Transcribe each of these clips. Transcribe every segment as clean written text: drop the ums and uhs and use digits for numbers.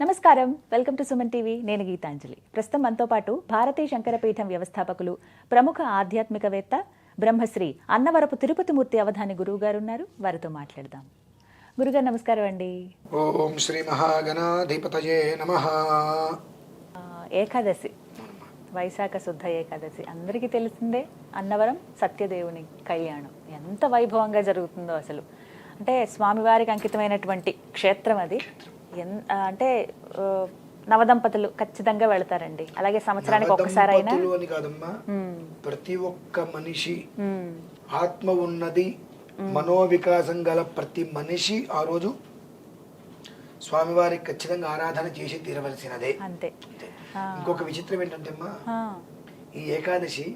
నమస్కారం, welcome to Suman TV. నేను గీతాంజలి. ప్రస్తుతం మనతో పాటు భారతీయ శంకరపీఠం వ్యవస్థాపకులు, ప్రముఖ ఆధ్యాత్మికవేత్త, బ్రహ్మశ్రీ అన్నవరపు తిరుపతిమూర్తి అవధాని గురువు గారు ఉన్నారు. వారితో మాట్లాడదాం. గురుగారు నమస్కారం అండి. ఓం శ్రీ మహాగణాధిపతయే నమః. ఏకాదశి, వైశాఖ శుద్ధ ఏకాదశి అందరికీ తెలిసిందే. అన్నవరం సత్యదేవుని కళ్యాణం ఎంత వైభవంగా జరుగుతుందో అసలు. అంటే స్వామివారికి అంకితమైనటువంటి క్షేత్రం అది. అంటే నవదంపతులు ఖచ్చితంగా వెళతారండి. అలాగే సంవత్సరానికి ఒక్కసారి అయినా కాదమ్మా, ప్రతి ఒక్క మనిషి ఆత్మ ఉన్నది, మనోవికాసం గల ప్రతి మనిషి ఆ రోజు స్వామివారికి ఖచ్చితంగా ఆరాధన చేసి తీరవలసినదే. అంతే. ఇంకొక విచిత్రం ఏంటంటే అమ్మా, ఈ ఏకాదశి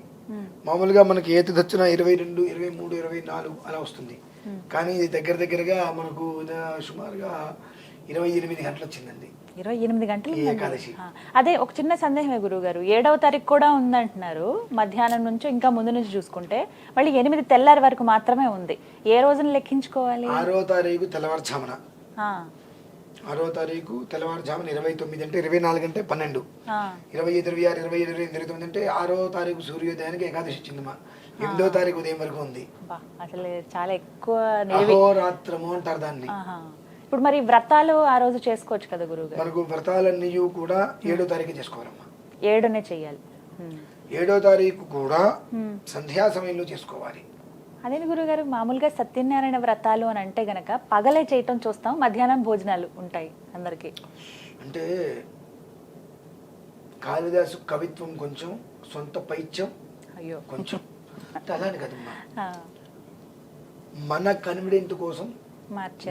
మామూలుగా మనకి ఏది వచ్చినా 22, 23, 24 అలా వస్తుంది. కానీ ఇది దగ్గరగా మనకు సుమారుగా 28 గంటలు వచ్చిందండి. 28 గంటలు ఏకాదశి. అదే ఒక చిన్న సందేహమే గురువు గారు, 7వ తారీఖు కూడా ఉందంటున్నారు. మధ్యాహ్నం నుంచి ఇంకా ముందు నుంచి చూసుకుంటే మళ్ళీ 8 తెల్లారి వరకు మాత్రమే ఉంది. ఏ రోజున లెక్కించుకోవాలి? 6వ తారీఖు తెల్లవారుజామున, 6వ తారీఖు తెల్లవారుజామున 29 అంటే 24 అంటే 12, 25, 26, 27, 29 అంటే 6వ తారీఖు సూర్యోదయానికి ఏకాదశి వచ్చిందమ్మా. 8వ తారీఖు ఉదయం వరకు ఉంది. అసలు చాలా ఎక్కువ అహోరాత్రము అంటారు దాన్ని. ఇప్పుడు మరి వ్రతాలు ఆ రోజు చేసుకోవచ్చు కదా గురువు గారు? మనకు వ్రతాలన్నీ కూడా 7వ తారీఖు చేసుకోవాలమ్మా. 7నే చెయ్యాలి. 7వ తారీఖు కూడా సంధ్యా సమయంలో చేసుకోవాలి. అదే గురుగారు, మామూలుగా సత్యనారాయణ వ్రతాలు అని అంటే గనక పగలే చేయటం చూస్తాం, మధ్యాహ్నం భోజనాలు ఉంటాయి అందరికి. అంటే కాళిదాసు కవిత్వం కొంచెం, సొంత పైత్యం అయ్యో కొంచెం. అలానే కదమ్మా, మన కన్వీనియంట్ కోసం,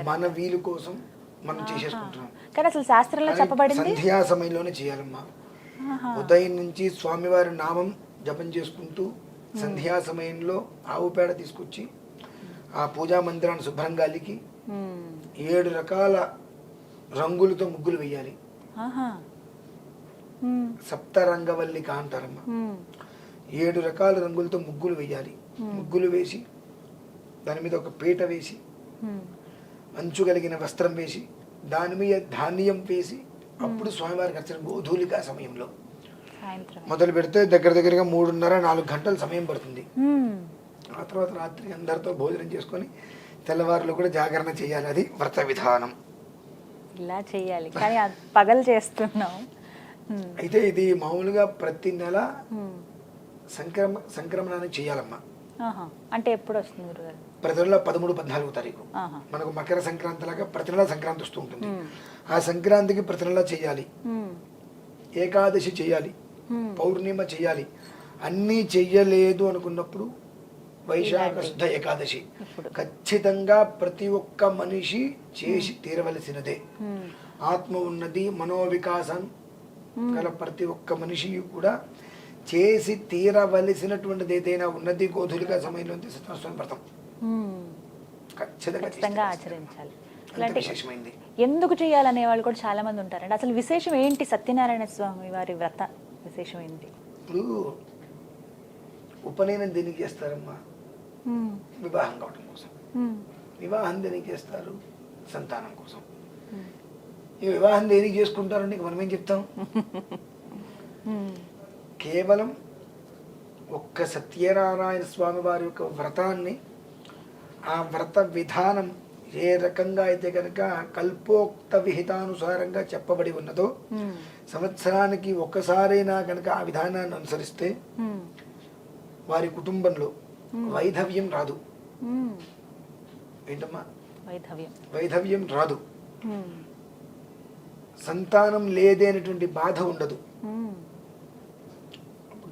మన వీలు కోసం మనం చేసేసుకుంటున్నాం. కానీ అసలు శాస్త్రంలో చెప్పబడింది సంధ్యా సమయంలోనే చేయాలమ్మా. ఉదయం నుంచి స్వామివారి నామం జపం చేసుకుంటూ సంధ్యా సమయంలో ఆవు పేడ తీసుకొచ్చి ఆ పూజా మందిరాన్ని శుభ్రంగా అలికి 7 రకాల రంగులతో ముగ్గులు వేయాలి. సప్తరంగవల్లిక అంటారమ్మా. 7 రకాల రంగులతో ముగ్గులు వేయాలి. ముగ్గులు వేసి దాని మీద ఒక పీట వేసి, అంచు కలిగిన వస్త్రం వేసి, దాని మీద ధాన్యం వేసి, అప్పుడు స్వామివారికి అర్చన గోధూలిక సమయంలో మొదలు పెడితే దగ్గరగా 3:30-4 గంటల సమయం పడుతుంది. ఆ తర్వాత రాత్రి అందరితో భోజనం చేసుకొని తెల్లవారులో కూడా జాగరణ చేయాలి. అది వ్రత విధానం. ఇలా చేయాలి, కానీ పగలు చేస్తున్నాం. అయితే ఇది మామూలుగా ప్రతి నెల సంక్రమణాన్ని చేయాలమ్మా. అంటే ఎప్పుడు వస్తుంది గురుగారు? ప్రతి నెల 13, 14 తారీఖు. మనకు మకర సంక్రాంతి లాగా ప్రతి నెల సంక్రాంతి వస్తూ ఉంటుంది. ఆ సంక్రాంతికి ప్రతి నెల చేయాలి. ఏకాదశి చేయాలి, పౌర్ణిమ చేయాలి. అన్నీ చెయ్యలేదు అనుకున్నప్పుడు వైశాఖ శుద్ధ ఏకాదశి ఖచ్చితంగా ప్రతి ఒక్క మనిషి చేసి తీరవలసినదే. ఆత్మ ఉన్నది, మనోవికాసం గల ప్రతి ఒక్క మనిషి కూడా చేసి తీరవలసినటువంటిది ఏదైనా ఉన్నది. గోధులిక సమయంలో సత్యనారాయణ వ్రతం ఖచ్చితంగా ఆచరించాలి. విశేషమైంది. ఎందుకు చేయాలనే వాళ్ళు కూడా చాలా మంది ఉంటారండి. అసలు విశేషం ఏంటి? సత్యనారాయణ స్వామి వారి వ్రత విశేషం ఏంటి? ఇప్పుడు ఉపనయనం దేనికి చేస్తారమ్మా? వివాహం కావడం కోసం. వివాహం దేనికి చేస్తారు? సంతానం కోసం. ఈ వివాహం దేనికి చేసుకుంటారండి? మనం ఏం చెప్తాం? కేవలం ఒక్క సత్యనారాయణ స్వామి వారి యొక్క వ్రతాన్ని, ఆ వ్రత విధానం ఏ రకంగా అయితే కనుక కల్పోక్త విహితానుసారంగా చెప్పబడి ఉన్నదో, సంవత్సరానికి ఒక్కసారైనా కనుక ఆ విధానాన్ని అనుసరిస్తే వారి కుటుంబంలో వైధవ్యం రాదు. ఏంటమ్మా? వైధవ్యం రాదు. సంతానం లేదనేటువంటి బాధ ఉండదు.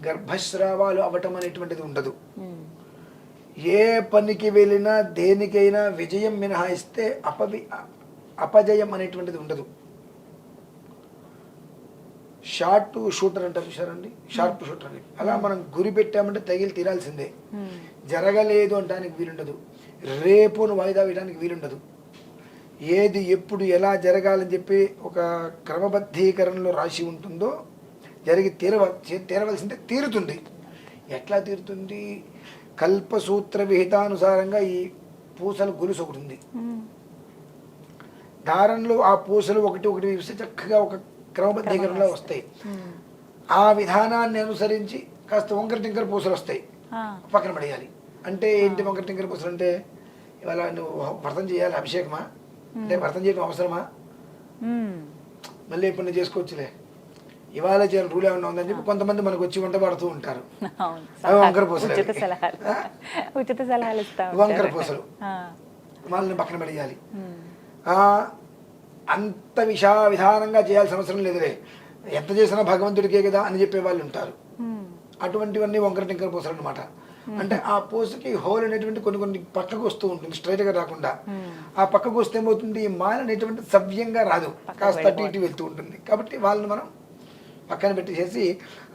గర్భస్రావాలు అవటం అనేటువంటిది ఉండదు. ఏ పనికి వెళ్ళినా దేనికైనా విజయం మినహాయిస్తే అపజయం అనేటువంటిది ఉండదు. షార్ట్ షూటర్ అంటారు చూసారండి, షార్ప్ షూటర్ అని. అలా మనం గురి పెట్టామంటే తగిలి తీరాల్సిందే. జరగలేదు అంటానికి వీలుండదు, రేపును వాయిదా వేయడానికి వీలుండదు. ఏది ఎప్పుడు ఎలా జరగాలని చెప్పి ఒక క్రమబద్ధీకరణలో రాసి ఉంటుందో జరిగి తీరవలసిందే తీరుతుంది. ఎట్లా తీరుతుంది? కల్పసూత్ర విహితానుసారంగా ఈ పూసల గొలుసు ఒకటి ఉంది. దారంలో ఆ పూసలు ఒకటి ఒకటి వేస్తే చక్కగా ఒక క్రమబద్ధీకరణలో వస్తాయి. ఆ విధానాన్ని అనుసరించి కాస్త వంకర టింకర పూసలు వస్తాయి, పక్కన పడేయాలి. అంటే ఏంటి వంకర టింకర పూసలు అంటే, ఇవాళ నువ్వు వ్రతం చేయాలి, అభిషేకమా అంటే వ్రతం చేయడం అవసరమా, మళ్ళీ ఎప్పుడు చేసుకోవచ్చులే, ఇవాళ చేయాలి రూల్ ఏమన్నా ఉందని చెప్పి కొంతమంది మనకు వచ్చి వంట పడుతూ ఉంటారు. అవి వంకర పూసలు, ఉచిత సలహాలు ఇస్తా వంకర పూసలు వాళ్ళని పక్కన పడేయాలి. అంత విధానంగా చేయాల్సిన అవసరం లేదులే, ఎంత చేసినా భగవంతుడికే కదా అని చెప్పే వాళ్ళు ఉంటారు. అటువంటివన్నీ వంకర టింకర పూసలు అనమాట. అంటే ఆ పూసకి హోల్ అనేటువంటి కొన్ని కొన్ని పక్కకు వస్తూ ఉంటుంది, స్ట్రైట్ గా రాకుండా. ఆ పక్కకు వస్తే ఏమవుతుంది, ఈ మాల అనేటువంటి సవ్యంగా రాదు, కాస్త అటు ఇటు వెళ్తూ ఉంటుంది. కాబట్టి వాళ్ళని మనం పక్కన పెట్టేసేసి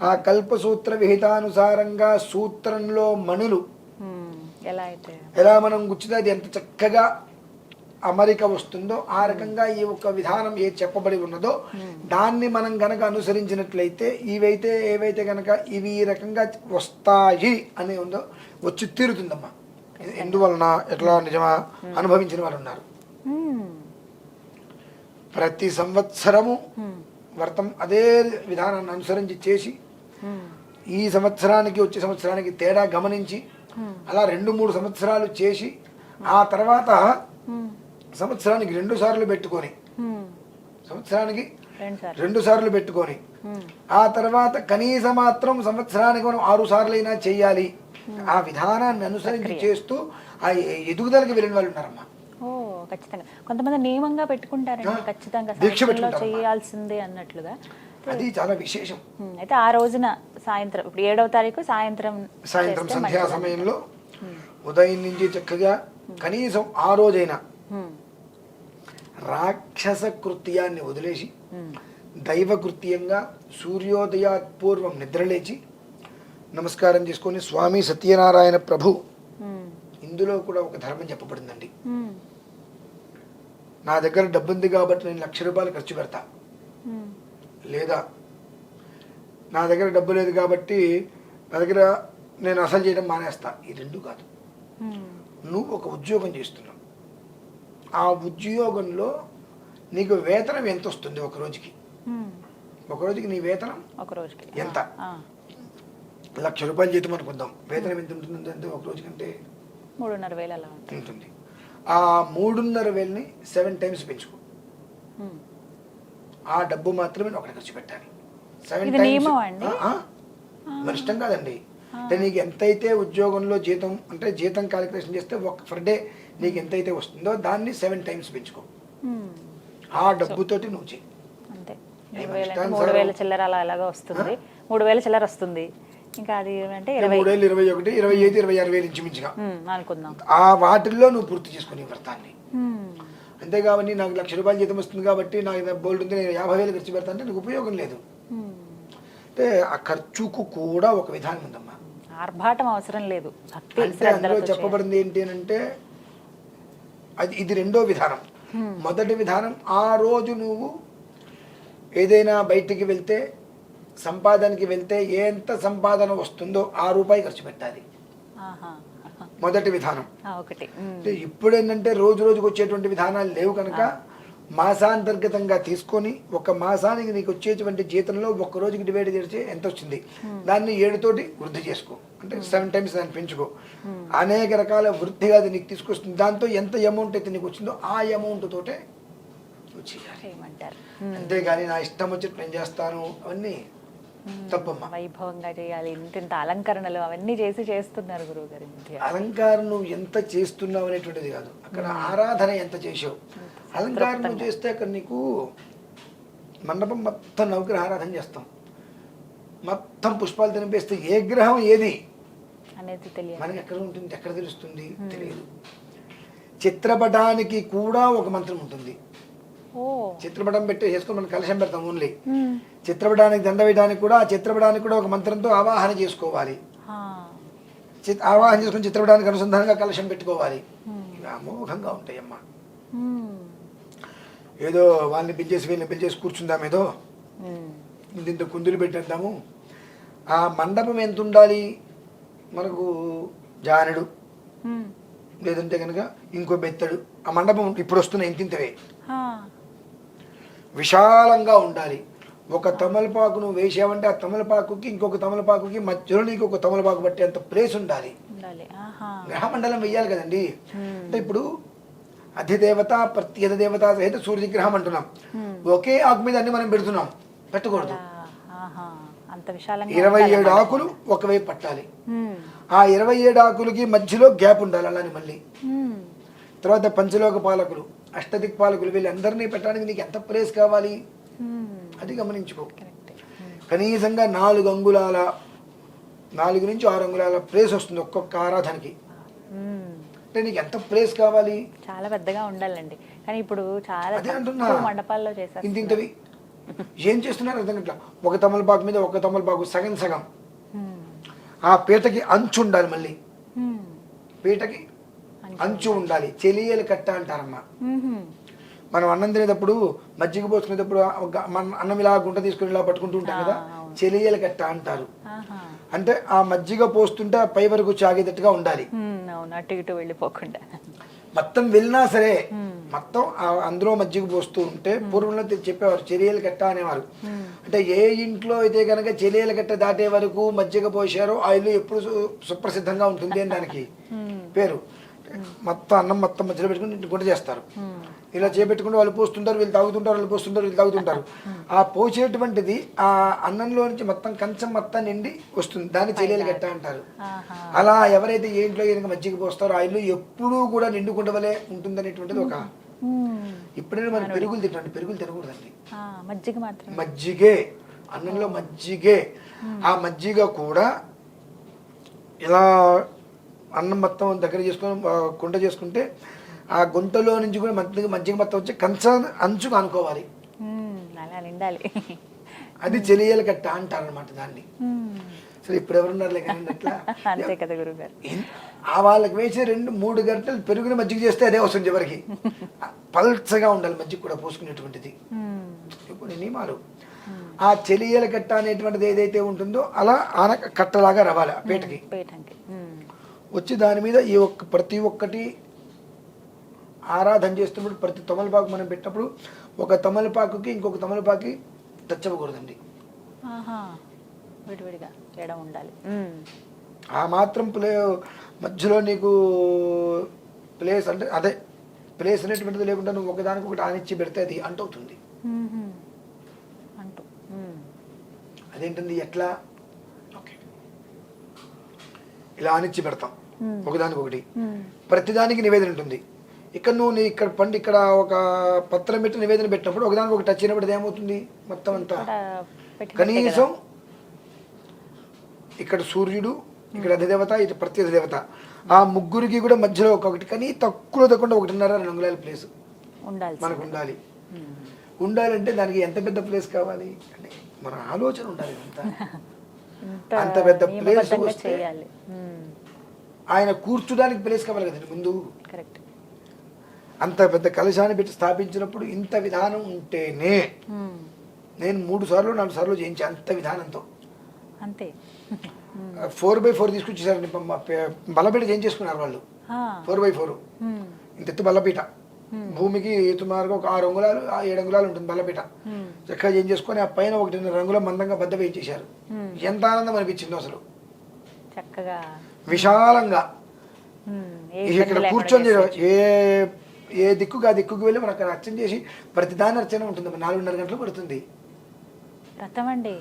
ఆ కల్పసూత్ర విహితానుసారంగా సూత్రంలో మణులు ఎలా మనం గుచ్చితే అది ఎంత చక్కగా అమరిక వస్తుందో ఆ రకంగా ఈ ఒక్క విధానం ఏది చెప్పబడి ఉన్నదో దాన్ని మనం గనక అనుసరించినట్లయితే ఏవైతే గనక ఇవి ఈ రకంగా వస్తాయి అని ఉందో వచ్చి తీరుతుందమ్మా. ఎందువలన ఎట్లా నిజమా అనుభవించిన వాళ్ళు ఉన్నారు. ప్రతి సంవత్సరము వ్రతం అదే విధానాన్ని అనుసరించి చేసి ఈ సంవత్సరానికి వచ్చే సంవత్సరానికి తేడా గమనించి అలా 2-3 సంవత్సరాలు చేసి ఆ తర్వాత సంవత్సరానికి 2 సార్లు పెట్టుకొని సంవత్సరానికి 2 సార్లు పెట్టుకొని ఆ తర్వాత కనీసం మాత్రం సంవత్సరానికి మనం 6 సార్లైనా చెయ్యాలి. ఆ విధానాన్ని అనుసరించి చేస్తూ ఆ ఎదుగుదలకి వెళ్ళిన వాళ్ళు ఉన్నారమ్మా. ఖచ్చితంగా కొంతమంది నియమంగా పెట్టుకుంటారండి, ఖచ్చితంగా చేయాల్సిందే అన్నట్లుగా. అది చాలా విశేషం. అయితే ఆ రోజున సాయంత్రం, ఇప్పుడు 7వ తారీఖు సాయంత్రం సంధ్యా సమయంలో ఉదయం నుంచి చక్కగా కనీసం ఆ రోజైనా రాక్షస కృత్యాన్ని వదిలేసి దైవ కృత్యంగా సూర్యోదయాత్పూర్వం నిద్రలేచి నమస్కారం చేసుకొని స్వామి సత్యనారాయణ ప్రభు, ఇందులో కూడా ఒక ధర్మం చెప్పబడిందండి. నా దగ్గర డబ్బు ఉంది కాబట్టి నేను 1,00,000 రూపాయలు ఖర్చు పెడతా, లేదా నా దగ్గర డబ్బు లేదు కాబట్టి నా దగ్గర నేను అసలు చేయడం మానేస్తా. ఈ రెండు కాదు. నువ్వు ఒక ఉద్యోగం చేస్తున్నావు, ఆ ఉద్యోగంలో నీకు వేతనం ఎంత వస్తుంది ఒక రోజుకి? ఒక రోజుకి నీ వేతనం ఎంత? 1,00,000 రూపాయలు జీతం అనుకుందాం, వేతనం ఎంత ఉంటుంది అంటే ఒక రోజు కంటే 3,500 అలా ఉంటుంది. ఆ 3,500ని 7 టైమ్స్ పెంచుకో. ఆ డబ్బు మాత్రమే ఒకటి ఖర్చు పెట్టాలి. 7 టైమ్స్ మన ఇష్టం కాదండి. అంటే నీకు ఎంతైతే ఉద్యోగంలో జీతం అంటే జీతం క్యాలిక్యులేషన్ చేస్తే పర్ డే నీకు ఎంతైతే వస్తుందో దాన్ని 7 టైమ్స్ పెంచుకో. ఆ డబ్బుతోటి నువ్వు చెయ్యి. 3,000 చిల్లర అలాగా వస్తుంది, 3,000 చిల్లర వస్తుంది. ఇంకా అది అంటే 3,000, 21, 25, 26,000 ఇంచుమించుగా అనుకుందాం. ఆ వాటిల్లో నువ్వు పూర్తి చేసుకుని వ్రతాన్ని. అంతేకాబట్టి నాకు 1,00,000 రూపాయలు జీతం వస్తుంది కాబట్టి నాకు బోల్డ్ ఉంది, నేను 50,000 ఖర్చు పెడతా అంటే నీకు ఉపయోగం లేదు. అంటే ఆ ఖర్చుకు కూడా ఒక విధానం ఉందమ్మా, ఆర్భాటం అవసరం లేదు. అంటే అందులో చెప్పబడింది ఏంటి అంటే ఇది రెండో విధానం. మొదటి విధానం, ఆ రోజు నువ్వు ఏదైనా బయటికి వెళ్తే సంపాదనకి వెళ్తే ఎంత సంపాదన వస్తుందో ఆ రూపాయి ఖర్చు పెట్టాలి. మొదటి విధానం. ఇప్పుడు ఏంటంటే రోజు రోజుకు వచ్చేటువంటి విధానాలు లేవు కనుక మాసాంతర్గతంగా తీసుకొని ఒక మాసానికి నీకు వచ్చేటువంటి జీతంలో ఒక్క రోజుకి డివైడ్ చేస్తే ఎంత వచ్చింది దాన్ని 7 తోటి వృద్ధి చేసుకో. అంటే 7 టైమ్స్ దాన్ని పెంచుకో. అనేక రకాల వృద్ధిగా అది నీకు తీసుకొస్తుంది. దాంతో ఎంత అమౌంట్ అయితే నీకు వచ్చిందో ఆ అమౌంట్ తోటే అంతేగాని నా ఇష్టం వచ్చినట్టు నేను చేస్తాను అవన్నీ తప్పమ్మా. వైభవంగా చేయాలి, ఇంత అలంకరణలు అవన్నీ చేస్తున్నారు గురువు గారి. అలంకారం నువ్వు ఎంత చేస్తున్నావు అనేటువంటిది కాదు, అక్కడ ఆరాధన ఎంత చేసావు. అలంకారం నువ్వు చేస్తే అక్కడ నీకు మండపం మొత్తం నవగ్రహ ఆరాధన చేస్తాం, మొత్తం పుష్పాలు తినిపేస్తే ఏ గ్రహం ఏది అనేది తెలియదు మనకి. ఎక్కడ ఉంటుంది, ఎక్కడ తెలుస్తుంది, తెలియదు. చిత్రపటానికి కూడా ఒక మంత్రం ఉంటుంది. చిత్రపటం పెట్టి చేసుకుని మనం కలశం పెడతాం ఓన్లీ. చిత్రపటానికి దండ వేయడానికి కూడా ఆ చిత్రపటానికి కూడా ఒక మంత్రంతో ఆవాహన చేసుకోవాలి. ఆవాహన చేసుకుని చిత్రపటానికి అనుసంధానంగా కలశం పెట్టుకోవాలి. ఇవి అమోఘంగా ఉంటాయమ్మా. ఏదో వాళ్ళని పిలిచేసి వీళ్ళని పిలిచేసి కూర్చుందాం, ఏదో ఇంత కుందులు పెట్టేద్దాము. ఆ మండపం ఎంత ఉండాలి మనకు? జానుడు లేదంటే కనుక ఇంకో బెత్తడు. ఆ మండపం ఇప్పుడు వస్తున్నాయి ఇంతింతవే, ఆ. విశాలంగా ఉండాలి. ఒక తమలపాకు నువ్వు వేసావంటే ఆ తమలపాకుకి ఇంకొక తమలపాకుకి మధ్యలో నీకు ఒక తమలపాకు బట్టి అంత ప్లేస్ ఉండాలి. గ్రహమండలం వెయ్యాలి కదండి. అంటే ఇప్పుడు అధిదేవత ప్రత్యేక దేవత సహిత సూర్యగ్రహం అంటున్నాం. ఒకే ఆకు మీద అన్ని మనం పెడుతున్నాం, పెట్టకూడదు. 27 ఆకులు ఒకవైపు పట్టాలి. ఆ 27 ఆకులకి మధ్యలో గ్యాప్ ఉండాలి. అలానే మళ్ళీ తర్వాత పంచలోక పాలకులు, అష్టదిక్పాలకులు వీళ్ళందరినీ పెట్టడానికి నీకు ఎంత ప్లేస్ కావాలి అది గమనించుకో. కనీసంగా 4 అంగుళాల 4 నుంచి 6 అంగుళాల ప్లేస్ వస్తుంది ఒక్కొక్క ఆరాధనకి. అంటే నీకు ఎంత ప్లేస్ కావాలి? చాలా పెద్దగా ఉండాలండి. కానీ ఇప్పుడు చాలా అదే అంటున్నా, మండపాల్లో చేశారు. ఇంతింతవి ఏం చేస్తున్నారు అర్థం కావట్లా. ఒక తమలపాకు మీద ఒక తమలపాకు సగం సగం. ఆ పీటకి అంచు ఉండాలి. మళ్ళీ పీటకి అంచు ఉండాలి. చెలియలు కట్ట అంటారమ్మా. మనం అన్నం తినేటప్పుడు మజ్జిగ పోసుకునేటప్పుడు మన అన్నం ఇలా గుంట తీసుకుని ఇలా పట్టుకుంటూ ఉంటాం కదా, చెలియలు కట్ట అంటారు. అంటే ఆ మజ్జిగ పోస్తుంటే ఆ పై వరకు చాగేటట్టుగా ఉండాలి. అటు ఇటు వెళ్ళిపోకుండా మొత్తం వెళ్ళినా సరే మొత్తం అందులో మజ్జిగ పోస్తూ ఉంటే పూర్వంలో చెప్పేవారు చెలియలు కట్ట అనేవారు. అంటే ఏ ఇంట్లో అయితే కనుక చెలియలు కట్ట దాటే వరకు మజ్జిగ పోసారో ఆ ఇల్లు ఎప్పుడు సుప్రసిద్ధంగా ఉంటుంది అని దానికి పేరు. మొత్తం అన్నం మొత్తం మధ్యలో పెట్టుకుని గుంట చేస్తారు. ఇలా చేపెట్టుకుంటే వాళ్ళు పోస్తుంటారు, వీళ్ళు తాగుతుంటారు, వాళ్ళు పోస్తుంటారు, వీళ్ళు తాగుతుంటారు. ఆ పోసేటువంటిది ఆ అన్నంలో నుంచి మొత్తం కంచం మొత్తం నిండి వస్తుంది. దాన్ని చెలియలు గట్ట అంటారు. అలా ఎవరైతే ఏ ఇంట్లో కనుక మజ్జిగ పోస్తారో ఆ ఇల్లు ఎప్పుడూ కూడా నిండుకుండ వలె ఉంటుంది అనేటువంటిది ఒక. ఇప్పుడైనా మనం పెరుగులు తింటాం, పెరుగులు తినకూడదండి. మజ్జిగే అన్నంలో మజ్జిగే. ఆ మజ్జిగ కూడా ఇలా అన్నం మొత్తం దగ్గర చేసుకొని గుంట చేసుకుంటే ఆ గుంటలో నుంచి కూడా మజ్జిగ మొత్తం వచ్చి కంచం అంచుకు అనుకోవాలి. అది చెలియలు కట్ట అంటారు అనమాట దాన్ని. సరే ఇప్పుడు ఎవరున్నారు కానీ అట్లా ఆ వాళ్ళకి వేసే 2-3 గంటలు పెరుగుని మజ్జిగ చేస్తే అదే వస్తుంది చివరికి. పల్చగా ఉండాలి మజ్జిగ కూడా పోసుకునేటువంటిది. కొన్ని నియమాలు. ఆ చెలియల కట్ట అనేటువంటిది ఏదైతే ఉంటుందో అలా ఆనక కట్టలాగా రవాలి ఆ పీటకి వచ్చి దాని మీద ఈ ప్రతి ఒక్కటి ఆరాధన చేస్తున్నప్పుడు ప్రతి తమలపాకు మనం పెట్టినప్పుడు ఒక తమలపాకుకి ఇంకొక తమలపాకి టచ్ అవ్వకూడదండి. ఆ మాత్రం మధ్యలో నీకు ప్లేస్ అంటే అదే ప్లేస్ అనేటువంటిది లేకుండా నువ్వు ఒకదానికి ఒకటి ఆనిచ్చి పెడితే అది అంటవుతుంది. అదేంటండి ఎట్లా? ఓకే, ఇలా ఆనిచ్చి పెడతాం ఒకదానికి ఒకటి. ప్రతిదానికి నివేదన ఉంటుంది. ఇక్కడ నువ్వు ఇక్కడ పండు ఇక్కడ ఒక పత్రం పెట్టి నివేదన పెట్టినప్పుడు ఒకదానికి ఒక టచ్ అయినప్పుడు ఏమవుతుంది మొత్తం అంతా. కనీసం ఇక్కడ సూర్యుడు, ఇక్కడ అధిదేవత, ఇటు ప్రత్యేక దేవత, ఆ ముగ్గురికి కూడా మధ్యలో ఒక్కొక్కటి కానీ తక్కువ తక్కువ 1.5-2 అంగుళాల ప్లేస్ మనకు ఉండాలి. ఉండాలంటే దానికి ఎంత పెద్ద ప్లేస్ కావాలి అంటే మన ఆలోచన ఉండాలి. అంత పెద్ద ప్లేస్ వస్తే ఆయన కూర్చోడానికి ప్లేస్ కావాలి కదండి ముందు. అంత పెద్ద కలశాన్ని పెట్టి స్థాపించినప్పుడు ఇంత విధానం ఉంటేనే. నేను 3 సార్లు 4 సార్లు చేయించి అంత విధానంతో అంతే 4x4 తీసుకొచ్చేసారండి. బల్లపీట చేయించేసుకున్నారు వాళ్ళు. 4x4 ఇంత ఎత్తు బల్లపీట. భూమికి సుమారుగా ఒక 6 అంగుళాలు 7 అంగుళాలు ఉంటుంది బల్లపీట. చక్కగా చేయించేసుకొని ఆ పైన 1.5 రంగుల మందంగా బద్ద వేయించేశారు. ఎంత ఆనందం అనిపించిందో అసలు. చక్కగా విశాలంగా ఇక్కడ కూర్చొని ఏ దిక్కుగా ఆ దిక్కుకు వెళ్ళి మనం అక్కడ అర్చన చేసి ప్రతిదాని అర్చన ఉంటుంది. 4.5 గంటలు పడుతుంది. రథమండి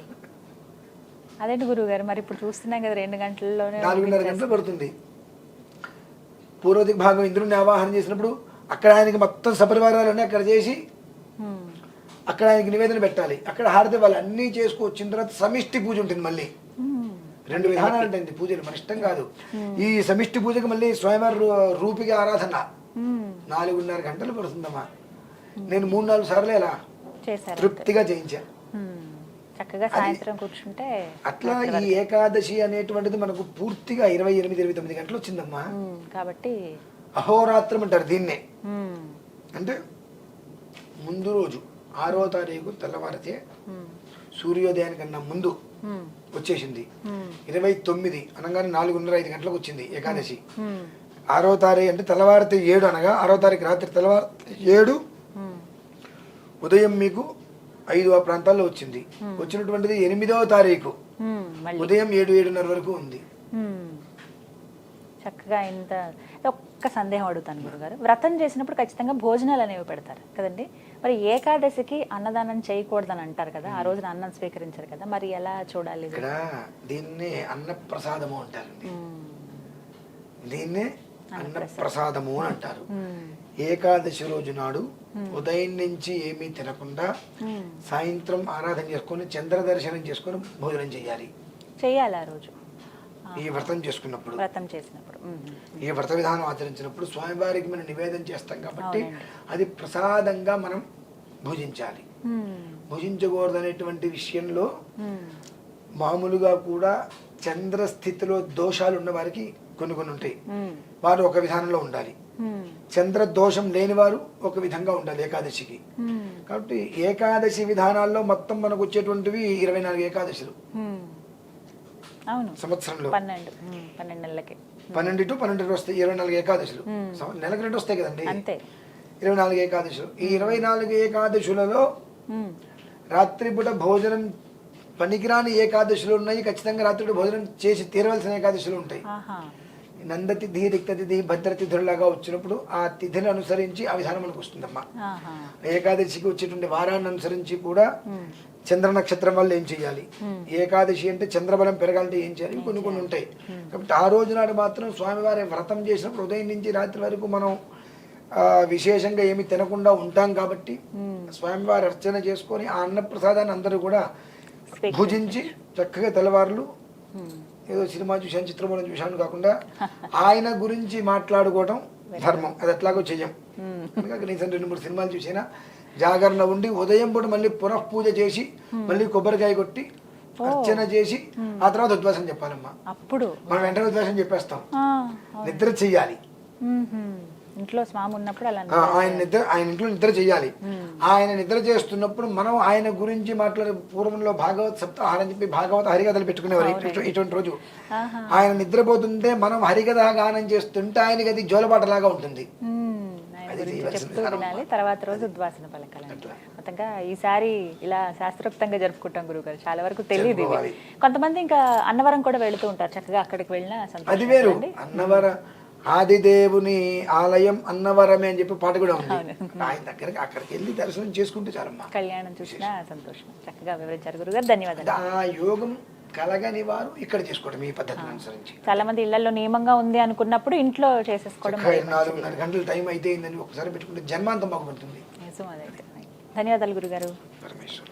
అదేంటి గురువు గారు మరి ఇప్పుడు చూస్తున్నాం కదా 2 గంటల్లోనే 4.5 గంటలు పడుతుంది. పూర్వదిక్ భాగం ఇంద్రుడిని ఆవాహన చేసినప్పుడు అక్కడ ఆయనకి మొత్తం సపరివారాలన్నీ అక్కడ చేసి అక్కడ ఆయనకి నివేదన పెట్టాలి. అక్కడ హారతి వాళ్ళు అన్నీ చేసుకొచ్చిన తర్వాత సమిష్టి పూజ ఉంటుంది. మళ్ళీ 2 విధానాలు ఉంటుంది పూజలు, మన ఇష్టం కాదు. ఈ సమిష్టి పూజకి మళ్ళీ స్వయంవర రూపిగా ఆరాధన 4.5 గంటలు పడుతుందమ్మా. నేను 3-4 సార్లు ఇలా తృప్తిగా చేయించా. చక్కగా సాయంత్రం కూర్చుంటే అట్లా ఈ ఏకాదశి అనేటువంటిది మనకు పూర్తిగా 28-29 గంటలు వచ్చిందమ్మా. కాబట్టి అహోరాత్రం అంటారు దీన్నే. అంటే ముందు రోజు 6వ తారీఖు తెల్లవారితే సూర్యోదయానికన్నా ముందు వచ్చేసింది. 29 అనగానే 4:30-5 గంటలకు వచ్చింది ఏకాదశి. 6వ తారీఖు అంటే తెల్లవారితే 7 అనగా 6వ తారీఖు రాత్రి తెల్లవారి 7 ఉదయం మీకు 5 ఆ ప్రాంతాల్లో వచ్చింది. వచ్చినటువంటిది 8వ తారీఖు మళ్ళీ ఉదయం 7-7:30 వరకు ఉంది. చక్కగా ఇంత. ఒక్క సందేహం అడుగుతాను గురుగారు, వ్రతం చేసినప్పుడు ఖచ్చితంగా భోజనాలు అనేవి పెడతారు కదండి, మరి ఏకాదశికి అన్నదానం చేయకూడదని అంటారు కదా, ఆ రోజున అన్నం స్వీకరించారు కదా, మరి ఎలా చూడాలి? ఇక్కడ దీన్నే అన్నప్రసాదము అంటారండి. దీన్నే అన్నప్రసాదము అని అంటారు. ఏకాదశి రోజు నాడు ఉదయం నుంచి ఏమీ తినకుండా సాయంత్రం ఆరాధన చేసుకొని చంద్ర దర్శనం చేసుకొని భోజనం చేయాలి. చేయాలి ఆ రోజు ఈ వ్రతం చేసుకున్నప్పుడు, వ్రతం చేసినప్పుడు, ఈ వ్రత విధానం ఆచరించినప్పుడు స్వామివారికి మనం నివేదన చేస్తాం కాబట్టి అది ప్రసాదంగా మనం భుజించాలి. భుజించకూడదు అనేటువంటి విషయంలో మామూలుగా కూడా చంద్రస్థితిలో దోషాలు ఉన్న వారికి కొన్ని ఉంటాయి. వారు ఒక విధానంలో ఉండాలి. చంద్ర దోషం లేని వారు ఒక విధంగా ఉండాలి ఏకాదశికి. కాబట్టి ఏకాదశి విధానాల్లో మొత్తం మనకు వచ్చేటువంటివి 24 ఏకాదశులు సంవత్సరంలో. 12 నెలలకి 12 to 12 వస్తాయి 24 ఏకాదశులు. నెలకు 2 వస్తాయి కదండి, 24 ఏకాదశులు. ఈ 24 ఏకాదశులలో రాత్రిపూట భోజనం పనికిరాని ఏకాదశులు ఉన్నాయి, ఖచ్చితంగా రాత్రి భోజనం చేసి తీరవలసిన ఏకాదశులు ఉంటాయి. నందతిథి, రిక్తతిథి, భద్రతిథులాగా వచ్చినప్పుడు ఆ తిథిని అనుసరించి ఆ విధానం మనకు వస్తుందమ్మా. ఏకాదశికి వచ్చేటువంటి వారాన్ని అనుసరించి కూడా చంద్ర నక్షత్రం వల్ల ఏం చేయాలి, ఏకాదశి అంటే చంద్రబలం పెరగాలంటే ఏం చేయాలి, కొన్ని ఉంటాయి. కాబట్టి ఆ రోజు నాడు మాత్రం స్వామివారి వ్రతం చేసినప్పుడు ఉదయం నుంచి రాత్రి వరకు మనం విశేషంగా ఏమి తినకుండా ఉంటాం కాబట్టి స్వామివారి అర్చన చేసుకొని ఆ అన్నప్రసాదాన్ని అందరూ కూడా భుజించి చక్కగా తెల్లవారులు ఏదో సినిమా చూశాను, చిత్రమూలం చూశాను కాకుండా ఆయన గురించి మాట్లాడుకోవడం ధర్మం. అది ఎట్లాగో చెయ్యం. కనీసం 2-3 సినిమాలు చూసినా జాగరణ ఉండి ఉదయం పూట మళ్ళీ పునఃపూజ చేసి మళ్ళీ కొబ్బరికాయ కొట్టి అర్చన చేసి ఆ తర్వాత ఉద్వాసం చెప్పాలమ్మా. అప్పుడు మనం వెంటనే ఉద్వాసం చెప్పేస్తాం. నిద్ర చెయ్యాలి. ఇంట్లో స్వామి ఉన్నప్పుడు అలా ఆయన ఇంట్లో నిద్ర చెయ్యాలి. ఆయన నిద్ర చేస్తున్నప్పుడు మనం ఆయన గురించి మాట్లాడే పూర్వంలో భాగవత సప్తాహారం చెప్పి భాగవత హరికథలు పెట్టుకునేవారు. ఇటువంటి రోజు ఆయన నిద్రపోతుంటే మనం హరికథ గానం చేస్తుంటే ఆయనకి అది జోలపాటలాగా ఉంటుంది. చెప్తూ వినాలి, తర్వాత రోజు ఉద్వాసన పలకాలి. మొత్తంగా ఈసారి ఇలా శాస్త్రోక్తంగా జరుపుకుంటాం గురుగారు. చాలా వరకు తెలియదు. కొంతమంది ఇంకా అన్నవరం కూడా వెళుతూ ఉంటారు, చక్కగా అక్కడికి వెళ్ళినా అది వేరు. అన్నవర ఆదిదేవుని ఆలయం అన్నవరమే అని చెప్పి పాట కూడా ఉంది. ఆయన దగ్గరికి అక్కడికి వెళ్ళి దర్శనం చేసుకుంటే చాలమ్మా. కళ్యాణం చూసినా సంతోషం. చక్కగా వివరించారు గురుగారు, ధన్యవాదాలు. ఆ యోగం కలగని వారు ఇక్కడ చేసుకోవడం ఈ పద్ధతిని అనుసరించి. చాలా మంది ఇళ్లలో నియమంగా ఉంది అనుకున్నప్పుడు ఇంట్లో చేసేసుకోవడం. 4:30 గంటల టైం అయితే ఒకసారి పెట్టుకుంటే జన్మాంతం బాగుపడుతుంది. ధన్యవాదాలు గురుగారు. పరమేశ్వర.